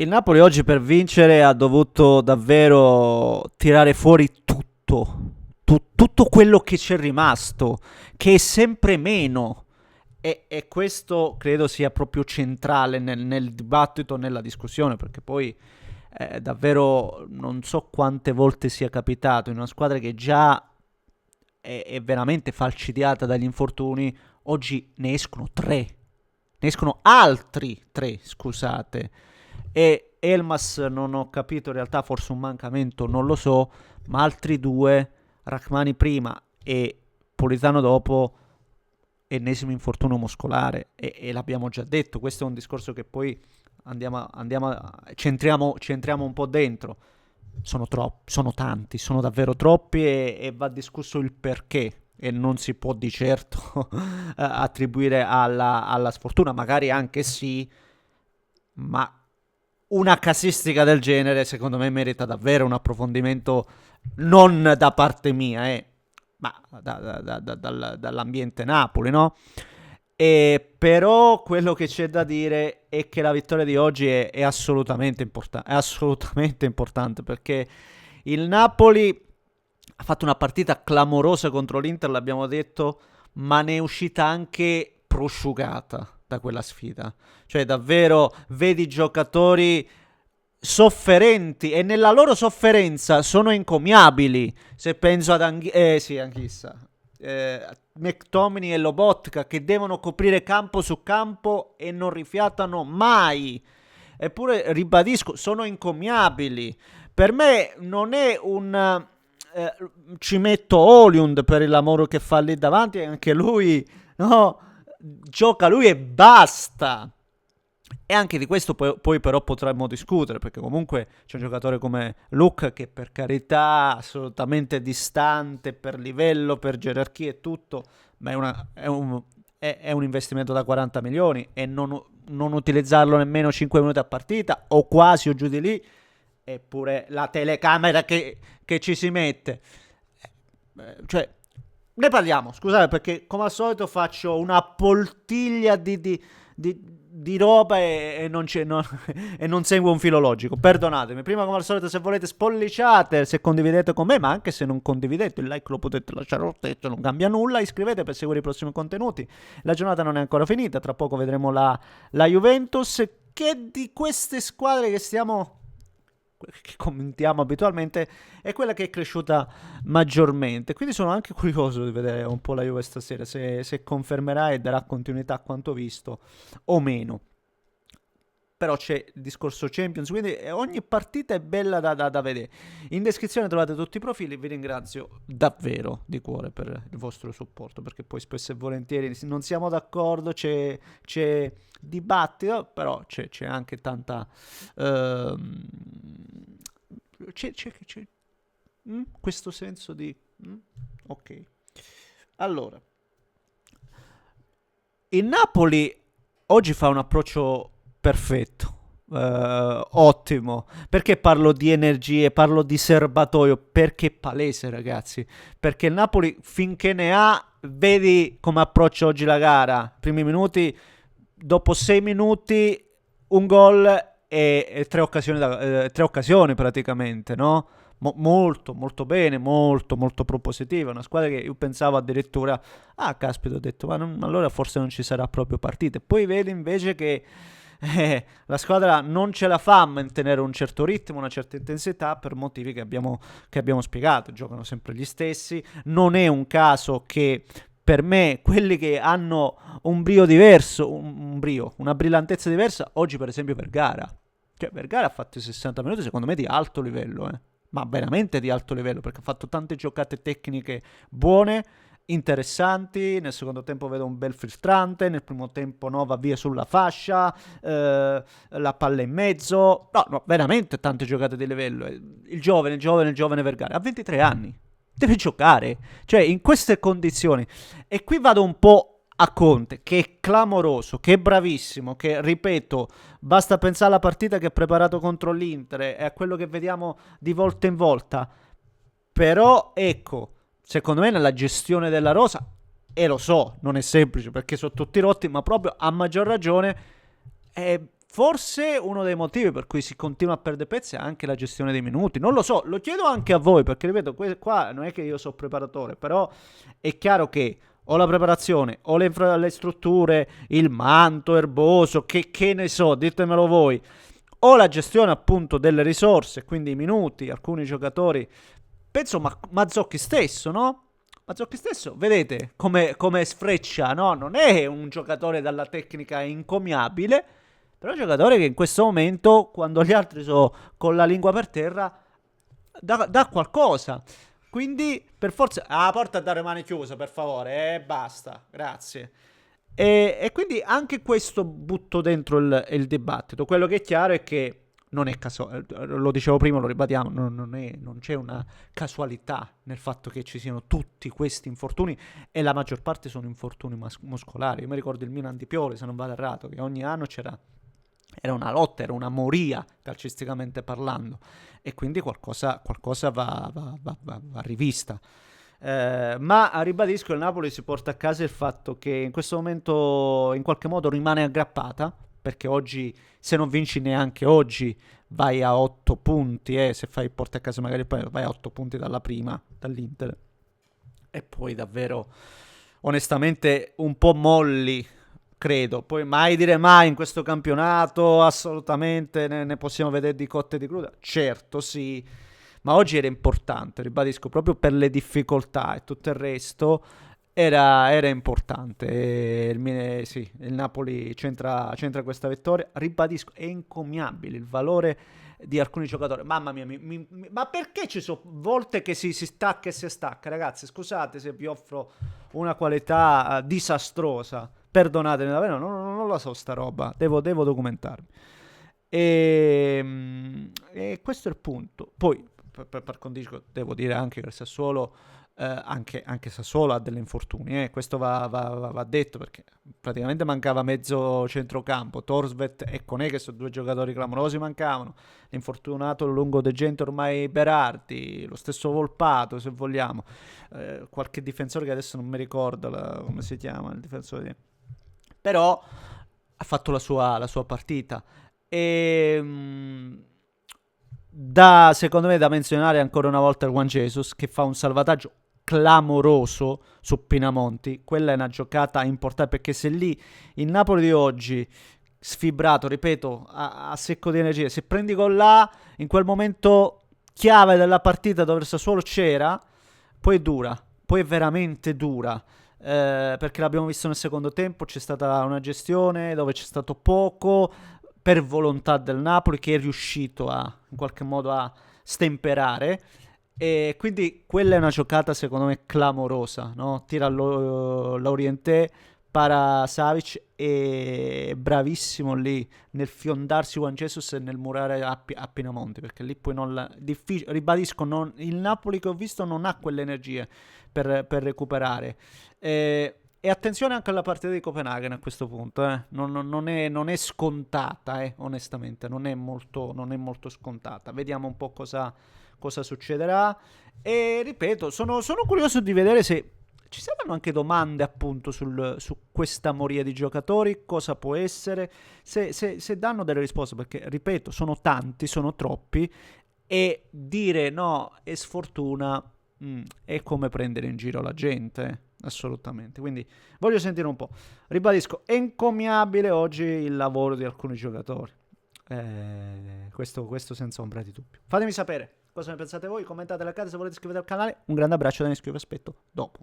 Il Napoli oggi per vincere ha dovuto davvero tirare fuori tutto quello che c'è rimasto, che è sempre meno. E questo credo sia proprio centrale nel dibattito, nella discussione, perché poi davvero non so quante volte sia capitato in una squadra che già è veramente falcidiata dagli infortuni, oggi ne escono tre, ne escono altri tre, scusate. E Elmas non ho capito in realtà, forse un mancamento, non lo so, ma altri due, Rachmani prima e Politano dopo, ennesimo infortunio muscolare e l'abbiamo già detto, questo è un discorso che poi ci entriamo un po' dentro. Sono troppi, sono tanti, sono davvero troppi e va discusso il perché e non si può di certo attribuire alla sfortuna, magari anche sì, ma una casistica del genere secondo me merita davvero un approfondimento non da parte mia, ma dall'ambiente Napoli, no? E però quello che c'è da dire è che la vittoria di oggi è assolutamente importante, è assolutamente importante perché il Napoli ha fatto una partita clamorosa contro l'Inter, l'abbiamo detto, ma ne è uscita anche prosciugata da quella sfida. Cioè, davvero, vedi giocatori sofferenti e nella loro sofferenza sono encomiabili. Se penso ad sì, Anchissa, McTominay e Lobotka che devono coprire campo su campo e non rifiatano mai. Eppure, ribadisco, sono encomiabili. Per me non è un... ci metto Oliund per il lavoro che fa lì davanti, anche lui, no, gioca lui e basta. E anche di questo poi però potremmo discutere, perché comunque c'è un giocatore come Luke che per carità assolutamente distante per livello, per gerarchia e tutto, ma è un investimento da 40 milioni e non utilizzarlo nemmeno 5 minuti a partita o quasi o giù di lì, eppure la telecamera che ci si mette. Cioè, ne parliamo, scusate, perché come al solito faccio una poltiglia di roba e non seguo un filo logico. Perdonatemi. Prima, come al solito, se volete spolliciate, se condividete con me, ma anche se non condividete, il like lo potete lasciare lo stesso, non cambia nulla. Iscrivete per seguire i prossimi contenuti. La giornata non è ancora finita, tra poco vedremo la Juventus, che di queste squadre che commentiamo abitualmente è quella che è cresciuta maggiormente, quindi sono anche curioso di vedere un po' la Juve stasera se confermerà e darà continuità a quanto visto o meno. Però c'è il discorso Champions, quindi ogni partita è bella da vedere. In descrizione trovate tutti i profili, vi ringrazio davvero di cuore per il vostro supporto, perché poi spesso e volentieri non siamo d'accordo, c'è dibattito, però c'è anche tanta... c'è questo senso di... ok. Allora, il Napoli oggi fa un approccio perfetto, ottimo. Perché parlo di energie, parlo di serbatoio? Perché è palese, ragazzi. Perché il Napoli, finché ne ha, vedi come approccia oggi la gara. Primi minuti, dopo 6 minuti, un gol e tre occasioni praticamente, no? Molto, molto bene, molto, molto propositiva. Una squadra che io pensavo addirittura, ah, caspita, ho detto, allora forse non ci sarà proprio partita. E poi vedi invece che la squadra non ce la fa a mantenere un certo ritmo, una certa intensità per motivi che abbiamo spiegato. Giocano sempre gli stessi. Non è un caso che per me quelli che hanno un brio diverso, una brillantezza diversa, oggi per esempio Vergara. Cioè Vergara ha fatto i 60 minuti secondo me di alto livello, ma veramente di alto livello, perché ha fatto tante giocate tecniche buone, interessanti. Nel secondo tempo vedo un bel filtrante, nel primo tempo no, va via sulla fascia, la palla in mezzo, no, veramente tante giocate di livello. Il giovane Vergara ha 23 anni, deve giocare, cioè in queste condizioni. E qui vado un po' a Conte, che è clamoroso, che è bravissimo, che ripeto, basta pensare alla partita che ha preparato contro l'Inter e a quello che vediamo di volta in volta. Però ecco, secondo me nella gestione della rosa, e lo so, non è semplice perché sono tutti rotti, ma proprio a maggior ragione Forse uno dei motivi per cui si continua a perdere pezzi è anche la gestione dei minuti. Non lo so, lo chiedo anche a voi, perché ripeto, qua non è che io sono preparatore, però è chiaro che o la preparazione, o le strutture, il manto erboso, che ne so, ditemelo voi, o la gestione appunto delle risorse, quindi i minuti, alcuni giocatori, penso Mazzocchi stesso, no? Mazzocchi stesso, vedete come sfreccia, no? Non è un giocatore dalla tecnica incomiabile, però è un giocatore che in questo momento, quando gli altri sono con la lingua per terra, dà qualcosa. Quindi, per forza... Ah, la porta a dare mani chiuse, per favore. Basta, grazie. E quindi anche questo butto dentro il dibattito. Quello che è chiaro è che non è casuale, lo dicevo prima, lo ribadiamo, non c'è una casualità nel fatto che ci siano tutti questi infortuni e la maggior parte sono infortuni muscolari. Io mi ricordo il Milan di Pioli, se non vado errato, che ogni anno era una lotta, era una moria calcisticamente parlando, e quindi qualcosa va rivista. Ma ribadisco, il Napoli si porta a casa il fatto che in questo momento in qualche modo rimane aggrappata, perché oggi, se non vinci neanche oggi, vai a 8 punti, se fai il porta a casa magari poi vai a 8 punti dalla prima, dall'Inter, e poi davvero onestamente un po' molli, credo. Poi mai dire mai in questo campionato, assolutamente ne possiamo vedere di cotte e di cruda, certo sì, ma oggi era importante, ribadisco, proprio per le difficoltà e tutto il resto era importante. Sì, il Napoli c'entra questa vittoria, ribadisco, è incommiabile il valore di alcuni giocatori. Mamma mia, ma perché ci sono volte che si stacca e si stacca, ragazzi? Scusate se vi offro una qualità disastrosa, perdonatemi davvero, non la so sta roba, devo documentarmi. E questo è il punto. Poi per condicio devo dire anche che il Sassuolo, anche Sassuolo ha degli infortuni, questo va detto, perché praticamente mancava mezzo centrocampo. Torsvet e Koné, che sono due giocatori clamorosi, mancavano. L'infortunato lungo De Gente, ormai Berardi, lo stesso Volpato se vogliamo, qualche difensore che adesso non mi ricordo come si chiama il difensore, però ha fatto la sua partita. E secondo me da menzionare ancora una volta il Juan Jesus, che fa un salvataggio clamoroso su Pinamonti. Quella è una giocata importante, perché se lì il Napoli di oggi sfibrato, ripeto, a secco di energia, se prendi gol là, in quel momento chiave della partita dove il Sassuolo c'era, poi è dura, poi è veramente dura. Perché l'abbiamo visto nel secondo tempo, c'è stata una gestione dove c'è stato poco per volontà del Napoli, che è riuscito in qualche modo a stemperare, e quindi quella è una giocata secondo me clamorosa, no? Tira l'Orientè, para Savic, e bravissimo lì nel fiondarsi Juan Jesus e nel murare a Pinamonti, perché lì poi ribadisco, il Napoli che ho visto non ha quelle energie per recuperare. E attenzione anche alla partita di Copenaghen a questo punto, non è scontata, onestamente, non è molto scontata. Vediamo un po' cosa succederà. E ripeto, sono curioso di vedere se ci saranno anche domande appunto su questa moria di giocatori, cosa può essere, se danno delle risposte, perché ripeto, sono tanti, sono troppi, e dire no è sfortuna è come prendere in giro la gente, assolutamente. Quindi voglio sentire un po'. Ribadisco, è encomiabile oggi il lavoro di alcuni giocatori, questo senza ombra di dubbio. Fatemi sapere cosa ne pensate voi, commentate la casa, se volete iscrivetevi al canale. Un grande abbraccio da Nesquio, vi aspetto dopo.